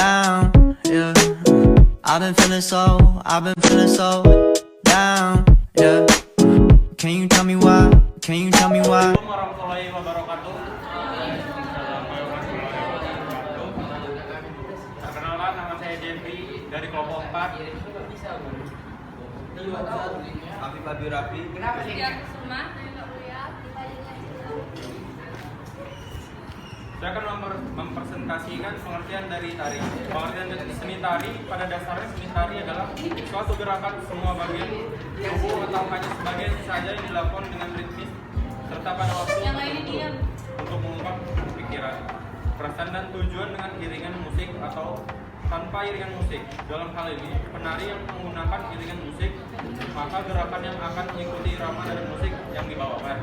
down, yeah. I've been feeling so down, yeah. Can you tell me why? Can you tell me why? Assalamualaikum warahmatullahi wabarakatuh. Perkenalkan, nama saya Jeffrey dari kelompok 4. Afif Abi Rafi. Saya akan mempresentasikan pengertian dari tari. Pengertian dari seni tari, pada dasarnya seni tari adalah suatu gerakan semua bagian tubuh atau hanya sebagian saja yang dilakukan dengan ritmis serta pada waktu tertentu untuk mengungkap pikiran, perasaan dan tujuan dengan iringan musik atau tanpa iringan musik. Dalam hal ini, penari yang menggunakan iringan musik, maka gerakan yang akan mengikuti irama dari musik yang dibawakan.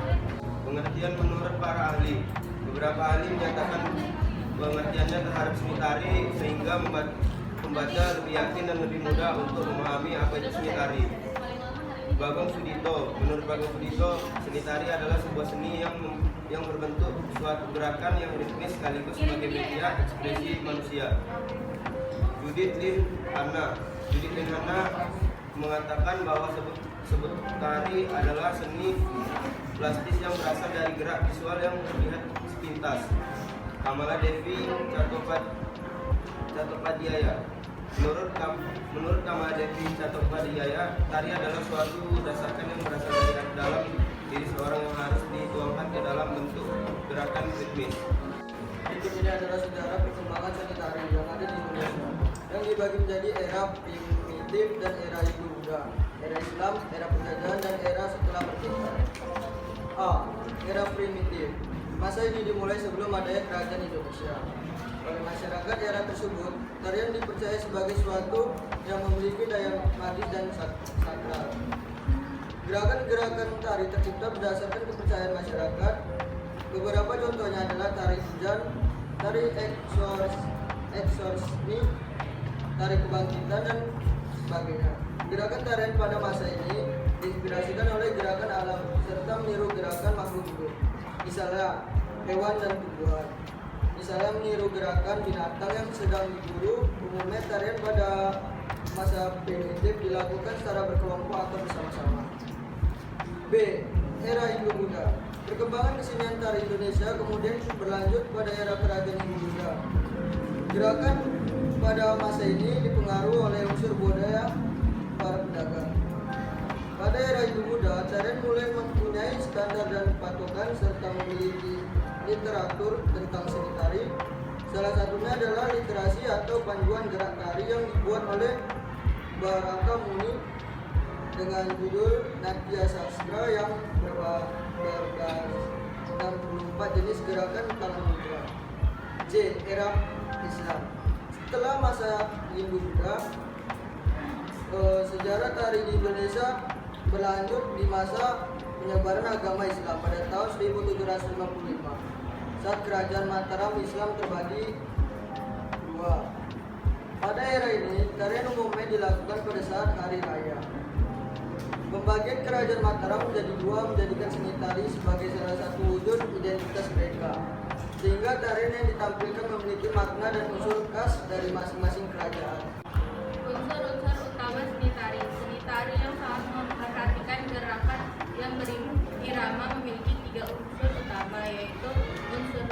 Pengertian menurut para ahli. Beberapa ahli menyatakan pengertiannya terhadap seni tari sehingga membaca lebih yakin dan lebih mudah untuk memahami apa itu seni tari. Bagong Sudito. Menurut Bagong Sudito, seni tari adalah sebuah seni yang berbentuk suatu gerakan yang ritmis sekaligus sebagai media ekspresi manusia. Judith Lin Hanna mengatakan bahwa sebut tari adalah seni plastis yang berasal dari gerak visual yang terlihat sepintas. Kamala Devi Chattopadhyaya. Menurut Kamala Devi Chattopadhyaya, tari adalah suatu dasarkan yang berasal dari dalam diri seorang yang harus dituangkan ke dalam bentuk gerakan ritmis. Berikut ini adalah sejarah perkembangan seni tari yang ada di Indonesia, yang dibagi menjadi era primitif dan era Hindu-Buddha, era Islam, era penjajahan, dan era setelah merdeka. A. Era primitif. Masa ini dimulai sebelum adanya kerajaan Indonesia. Oleh masyarakat era tersebut, tarian dipercaya sebagai suatu yang memiliki daya magis dan sakral. Gerakan-gerakan tari tercipta berdasarkan kepercayaan masyarakat. Beberapa contohnya adalah tari hujan, tari eksorsisme, tari kebangkitan, dan sebagainya. Gerakan tarian pada masa ini diinspirasikan oleh gerakan alam serta meniru gerakan makhluk hidup, misalnya hewan dan tumbuhan. Misalnya meniru gerakan binatang yang sedang diburu. Umumnya tarian pada masa primitif dilakukan secara berkelompok atau bersama-sama. B. Era Hindu-Buddha. Perkembangan kesenian tari Indonesia kemudian berlanjut pada era kerajaan Hindu-Buddha. Gerakan pada masa ini dipengaruhi oleh unsur budaya para pedagang. Pada era Hindu-Buddha, tarian mulai mempunyai standar dan patokan serta memiliki literatur tentang seni tari. Salah satunya adalah literasi atau panduan gerak tari yang dibuat oleh Baraka Muni dengan judul Natya Sastra yang berdasarkan 64 jenis gerakan tangan mudra. J. Era Islam. Setelah masa Hindu-Buddha, sejarah tari di Indonesia berlanjut di masa penyebaran agama Islam pada tahun 1755 saat kerajaan Mataram Islam terbagi dua. Pada era ini, tarian umumnya dilakukan pada saat hari raya. Pembagian kerajaan Mataram menjadi dua menjadikan seni tari sebagai salah satu wujud identitas mereka, sehingga tarian yang ditampilkan memiliki makna dan unsur khas dari masing-masing kerajaan. Unsur-unsur utama seni tari. Seni tari yang sangat memperhatikan gerakan yang berirama memiliki 3 unsur utama, yaitu unsur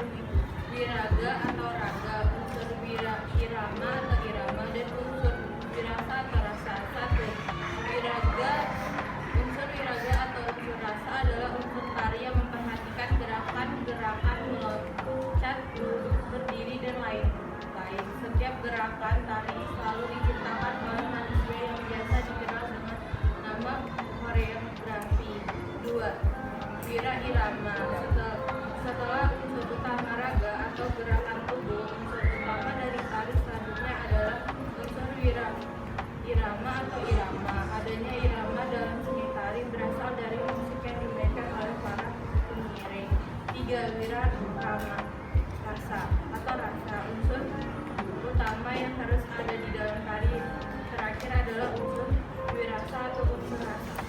wiraga atau raga, unsur irama atau irama, dan unsur wirasa atau rasa. 1. Unsur wiraga atau unsur rasa adalah unsur tari yang memperhatikan gerakan meloncat, berdiri, dan lain-lain. Setiap gerakan tari selalu diciptakan oleh manusia yang biasa dikenal dengan nama koreografi. 2. Wira irama. Setelah unsur utama raga atau gerakan tubuh, unsur utama dari tari selanjutnya adalah unsur irama atau irama. Adanya irama dalam seni tari berasal dari musik yang dimainkan oleh para pengiring. 3. Wira rama rasa atau rasa. Unsur utama yang harus ada di dalam tari terakhir adalah unsur wirasa atau unsur rasa.